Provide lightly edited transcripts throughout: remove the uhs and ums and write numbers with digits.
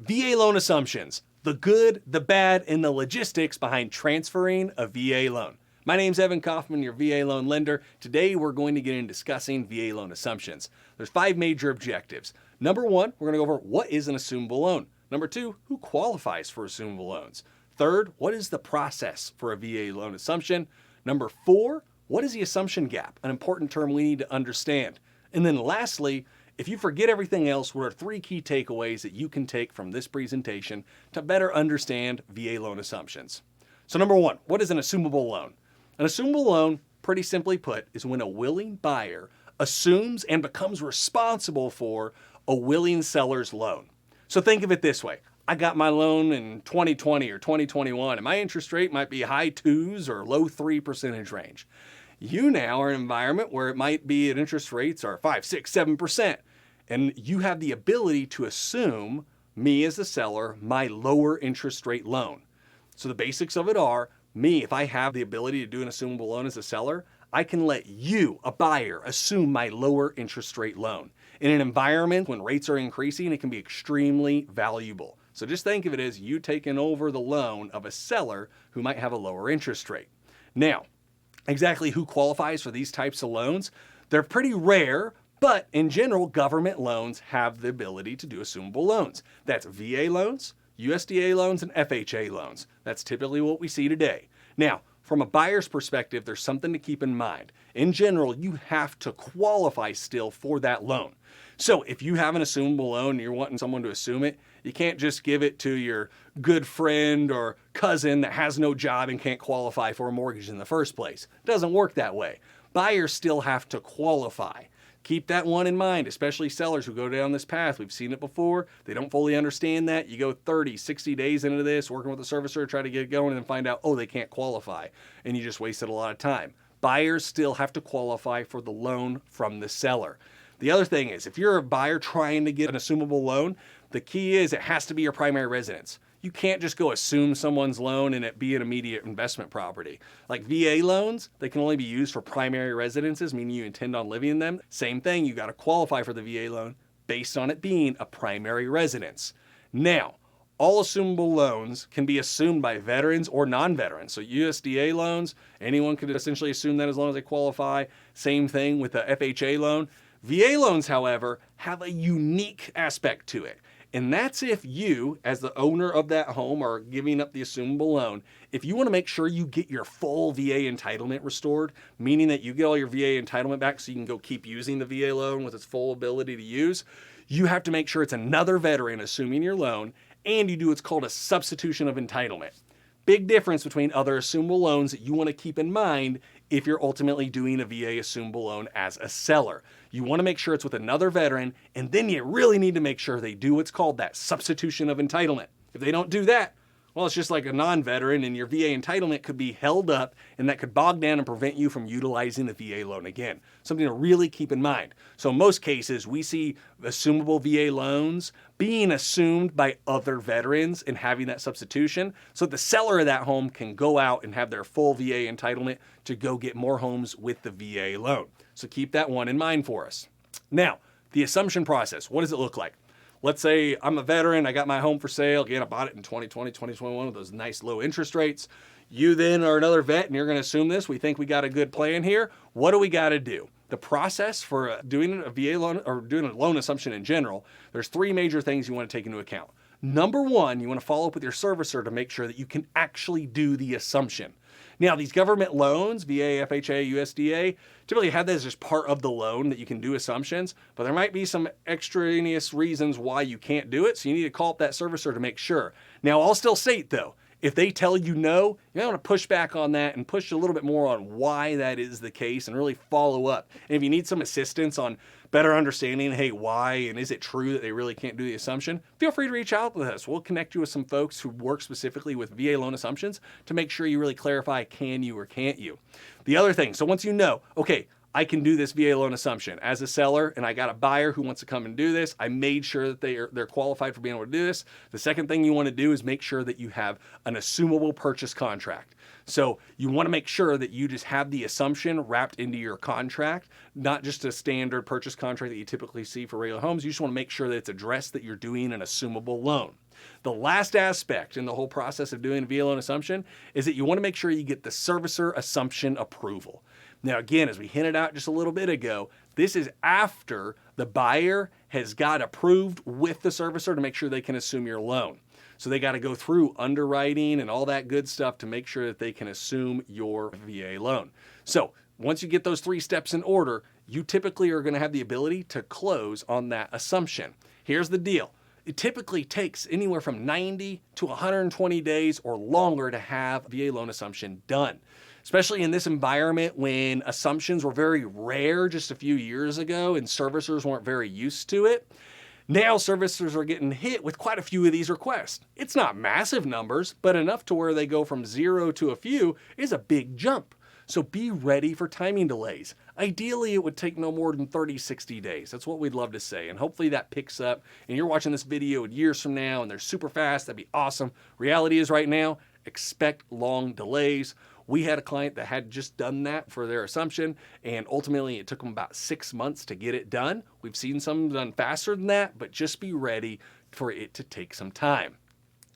VA loan assumptions, the good, the bad, and the logistics behind transferring a VA loan. My name's Evan Kaufman, your VA loan lender. Today we're going to get into discussing VA loan assumptions. There's 5 major objectives. Number 1, we're going to go over what is an assumable loan. Number 2, who qualifies for assumable loans. Third, what is the process for a VA loan assumption? Number 4, what is the assumption gap? An important term we need to understand. And then lastly, if you forget everything else, what are 3 key takeaways that you can take from this presentation to better understand VA loan assumptions? So number 1, what is an assumable loan? An assumable loan, pretty simply put, is when a willing buyer assumes and becomes responsible for a willing seller's loan. So think of it this way. I got my loan in 2020 or 2021, and my interest rate might be high 2s or low 3% range. You now are in an environment where it might be at interest rates are 5, 6, 7%. And you have the ability to assume, me as the seller, my lower interest rate loan. So the basics of it are, me, if I have the ability to do an assumable loan as a seller, I can let you, a buyer, assume my lower interest rate loan. In an environment when rates are increasing, it can be extremely valuable. So just think of it as you taking over the loan of a seller who might have a lower interest rate. Now, exactly who qualifies for these types of loans? They're pretty rare, but in general, government loans have the ability to do assumable loans. That's VA loans, USDA loans, and FHA loans. That's typically what we see today. Now, from a buyer's perspective, there's something to keep in mind. In general, you have to qualify still for that loan. So if you have an assumable loan and you're wanting someone to assume it, you can't just give it to your good friend or cousin that has no job and can't qualify for a mortgage in the first place. It doesn't work that way. Buyers still have to qualify. Keep that one in mind, especially sellers who go down this path. We've seen it before. They don't fully understand that. You go 30, 60 days into this, working with a servicer, try to get it going, and then find out, oh, they can't qualify. And you just wasted a lot of time. Buyers still have to qualify for the loan from the seller. The other thing is, if you're a buyer trying to get an assumable loan, the key is it has to be your primary residence. You can't just go assume someone's loan and it be an immediate investment property. Like VA loans, they can only be used for primary residences, meaning you intend on living in them. Same thing, you got to qualify for the VA loan based on it being a primary residence. Now, all assumable loans can be assumed by veterans or non-veterans. So USDA loans, anyone could essentially assume that as long as they qualify. Same thing with the FHA loan. VA loans, however, have a unique aspect to it. And that's if you, as the owner of that home, are giving up the assumable loan, if you want to make sure you get your full VA entitlement restored, meaning that you get all your VA entitlement back so you can go keep using the VA loan with its full ability to use, you have to make sure it's another veteran assuming your loan, and you do what's called a substitution of entitlement. Big difference between other assumable loans that you want to keep in mind if you're ultimately doing a VA assumable loan as a seller. You want to make sure it's with another veteran, and then you really need to make sure they do what's called that substitution of entitlement. If they don't do that, well, it's just like a non-veteran, and your VA entitlement could be held up, and that could bog down and prevent you from utilizing the VA loan again. Something to really keep in mind. So in most cases, we see assumable VA loans being assumed by other veterans and having that substitution, so the seller of that home can go out and have their full VA entitlement to go get more homes with the VA loan. So keep that one in mind for us. Now, the assumption process, what does it look like? Let's say I'm a veteran, I got my home for sale. Again, I bought it in 2020, 2021 with those nice low interest rates. You then are another vet and you're going to assume this. We think we got a good plan here. What do we got to do? The process for doing a VA loan or doing a loan assumption in general, there's 3 major things you want to take into account. Number 1, you want to follow up with your servicer to make sure that you can actually do the assumption. Now, these government loans, VA, FHA, USDA, typically have that as just part of the loan that you can do assumptions, but there might be some extraneous reasons why you can't do it, so you need to call up that servicer to make sure. Now, I'll still state though, if they tell you no, you want to push back on that and push a little bit more on why that is the case and really follow up. And if you need some assistance on better understanding, hey, why, and is it true that they really can't do the assumption, feel free to reach out with us. We'll connect you with some folks who work specifically with VA loan assumptions to make sure you really clarify, can you or can't you. The other thing, so once you know, okay, I can do this VA loan assumption as a seller, and I got a buyer who wants to come and do this. I made sure that they're qualified for being able to do this. The second thing you want to do is make sure that you have an assumable purchase contract. So you want to make sure that you just have the assumption wrapped into your contract, not just a standard purchase contract that you typically see for regular homes. You just want to make sure that it's addressed that you're doing an assumable loan. The last aspect in the whole process of doing a VA loan assumption is that you want to make sure you get the servicer assumption approval. Now, again, as we hinted out just a little bit ago, this is after the buyer has got approved with the servicer to make sure they can assume your loan. So they got to go through underwriting and all that good stuff to make sure that they can assume your VA loan. So once you get those 3 steps in order, you typically are going to have the ability to close on that assumption. Here's the deal. It typically takes anywhere from 90 to 120 days or longer to have VA loan assumption done, especially in this environment when assumptions were very rare just a few years ago and servicers weren't very used to it. Now servicers are getting hit with quite a few of these requests. It's not massive numbers, but enough to where they go from 0 to a few is a big jump. So be ready for timing delays. Ideally, it would take no more than 30, 60 days. That's what we'd love to say. And hopefully that picks up and you're watching this video years from now and they're super fast. That'd be awesome. Reality is right now, expect long delays. We had a client that had just done that for their assumption, and ultimately it took them about 6 months to get it done. We've seen some done faster than that, but just be ready for it to take some time.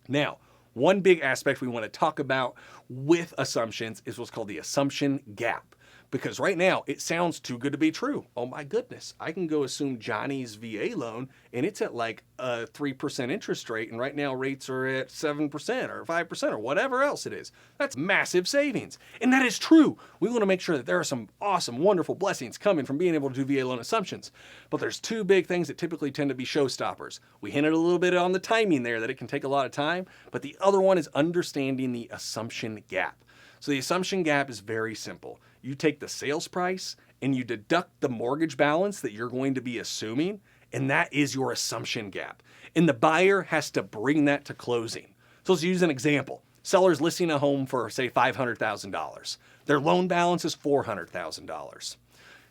Now, one big aspect we want to talk about with assumptions is what's called the assumption gap. Because right now it sounds too good to be true. Oh my goodness, I can go assume Johnny's VA loan and it's at like a 3% interest rate, and right now rates are at 7% or 5% or whatever else it is. That's massive savings. And that is true. We want to make sure that there are some awesome, wonderful blessings coming from being able to do VA loan assumptions. But there's 2 big things that typically tend to be showstoppers. We hinted a little bit on the timing there, that it can take a lot of time, but the other one is understanding the assumption gap. So the assumption gap is very simple. You take the sales price and you deduct the mortgage balance that you're going to be assuming, and that is your assumption gap. And the buyer has to bring that to closing. So let's use an example. Seller's listing a home for, say, $500,000. Their loan balance is $400,000.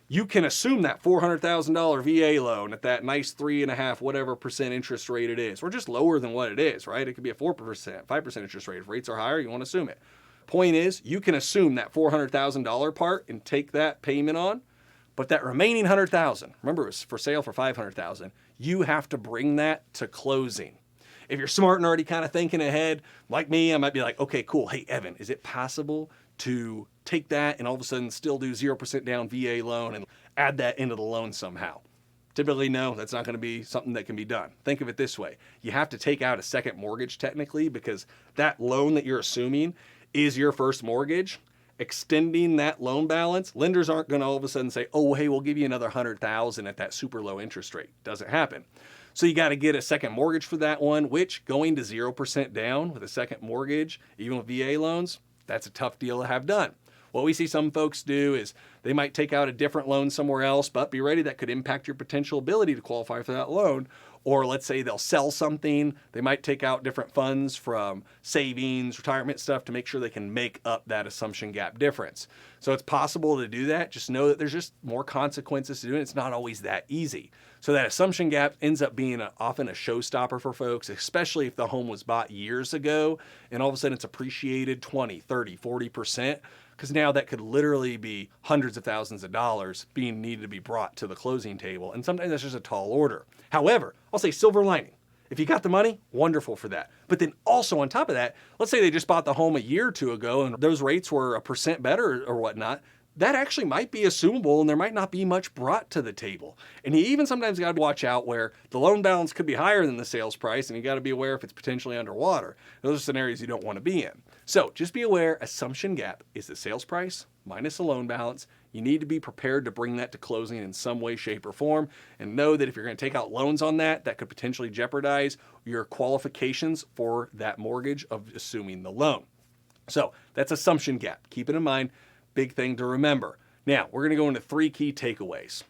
You can assume that $400,000 VA loan at that nice 3.5 whatever percent interest rate it is, or just lower than what it is, right? It could be a 4%, 5% interest rate. If rates are higher, you want to assume it. Point is, you can assume that $400,000 part and take that payment on, but that remaining $100,000, remember it was for sale for $500,000, you have to bring that to closing. If you're smart and already kind of thinking ahead, like me, I might be like, okay, cool. Hey, Evan, is it possible to take that and all of a sudden still do 0% down VA loan and add that into the loan somehow? Typically, no, that's not going to be something that can be done. Think of it this way. You have to take out a second mortgage technically, because that loan that you're assuming is your first mortgage. Extending that loan balance, lenders aren't going to all of a sudden say, oh, hey, we'll give you another $100,000 at that super low interest rate. Doesn't happen. So you got to get a second mortgage for that one, which going to 0% down with a second mortgage, even with VA loans, that's a tough deal to have done. What we see some folks do is they might take out a different loan somewhere else, but be ready, that could impact your potential ability to qualify for that loan. Or let's say they'll sell something. They might take out different funds from savings, retirement stuff to make sure they can make up that assumption gap difference. So it's possible to do that. Just know that there's just more consequences to doing it. It's not always that easy. So that assumption gap ends up being often a showstopper for folks, especially if the home was bought years ago and all of a sudden it's appreciated 20, 30, 40%. Because now that could literally be hundreds of thousands of dollars being needed to be brought to the closing table. And sometimes that's just a tall order. However, I'll say silver lining. If you got the money, wonderful for that. But then also on top of that, let's say they just bought the home a year or two ago and those rates were 1% better or whatnot. That actually might be assumable and there might not be much brought to the table. And you even sometimes got to watch out where the loan balance could be higher than the sales price, and you got to be aware if it's potentially underwater. Those are scenarios you don't want to be in. So just be aware, assumption gap is the sales price minus the loan balance. You need to be prepared to bring that to closing in some way, shape, or form, and know that if you're going to take out loans on that, that could potentially jeopardize your qualifications for that mortgage of assuming the loan. So that's assumption gap. Keep it in mind. Big thing to remember. Now, we're going to go into 3 key takeaways.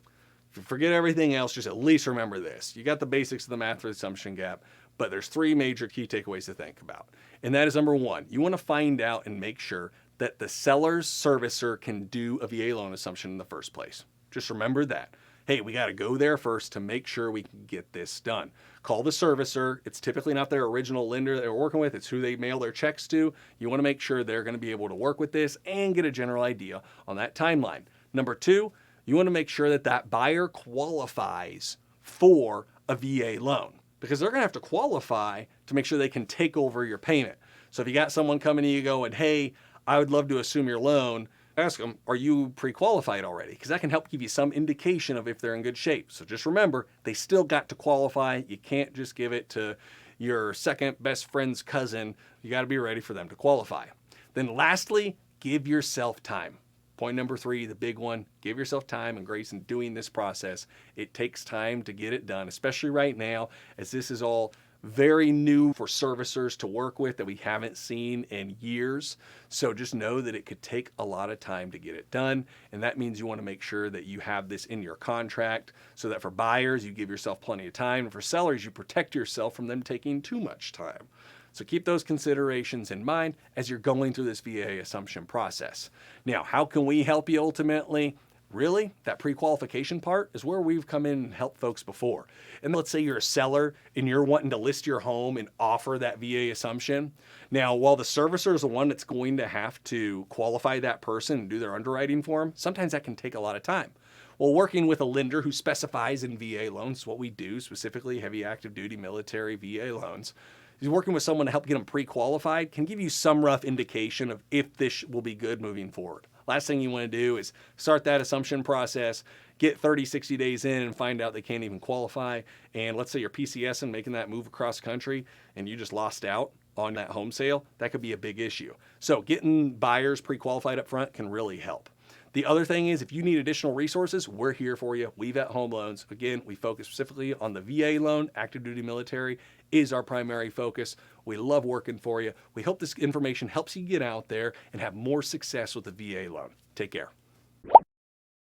If you forget everything else, just at least remember this. You got the basics of the math for the assumption gap, but there's 3 major key takeaways to think about. And that is number 1, you want to find out and make sure that the seller's servicer can do a VA loan assumption in the first place. Just remember that. Hey, we got to go there first to make sure we can get this done. Call the servicer. It's typically not their original lender that they're working with. It's who they mail their checks to. You want to make sure they're going to be able to work with this and get a general idea on that timeline. Number 2, you want to make sure that that buyer qualifies for a VA loan, because they're going to have to qualify to make sure they can take over your payment. So if you got someone coming to you going, hey, I would love to assume your loan, ask them, are you pre-qualified already? Because that can help give you some indication of if they're in good shape. So just remember, they still got to qualify. You can't just give it to your second best friend's cousin. You got to be ready for them to qualify. Then lastly, give yourself time. Point number 3, the big one, give yourself time and grace in doing this process. It takes time to get it done, especially right now, as this is all very new for servicers to work with that we haven't seen in years. So just know that it could take a lot of time to get it done. And that means you want to make sure that you have this in your contract so that for buyers, you give yourself plenty of time. And for sellers, you protect yourself from them taking too much time. So keep those considerations in mind as you're going through this VA assumption process. Now, how can we help you ultimately? Really, that pre-qualification part is where we've come in and helped folks before. And let's say you're a seller and you're wanting to list your home and offer that VA assumption. Now, while the servicer is the one that's going to have to qualify that person and do their underwriting for them, sometimes that can take a lot of time. Well, working with a lender who specifies in VA loans, what we do, specifically heavy active duty military VA loans, is working with someone to help get them pre-qualified can give you some rough indication of if this will be good moving forward. Last thing you want to do is start that assumption process, get 30, 60 days in and find out they can't even qualify. And let's say you're PCS and making that move across country and you just lost out on that home sale. That could be a big issue. So getting buyers pre-qualified up front can really help. The other thing is if you need additional resources, we're here for you. WeVett Home Loans. Again, we focus specifically on the VA loan. Active duty military is our primary focus. We love working for you. We hope this information helps you get out there and have more success with the VA loan. Take care.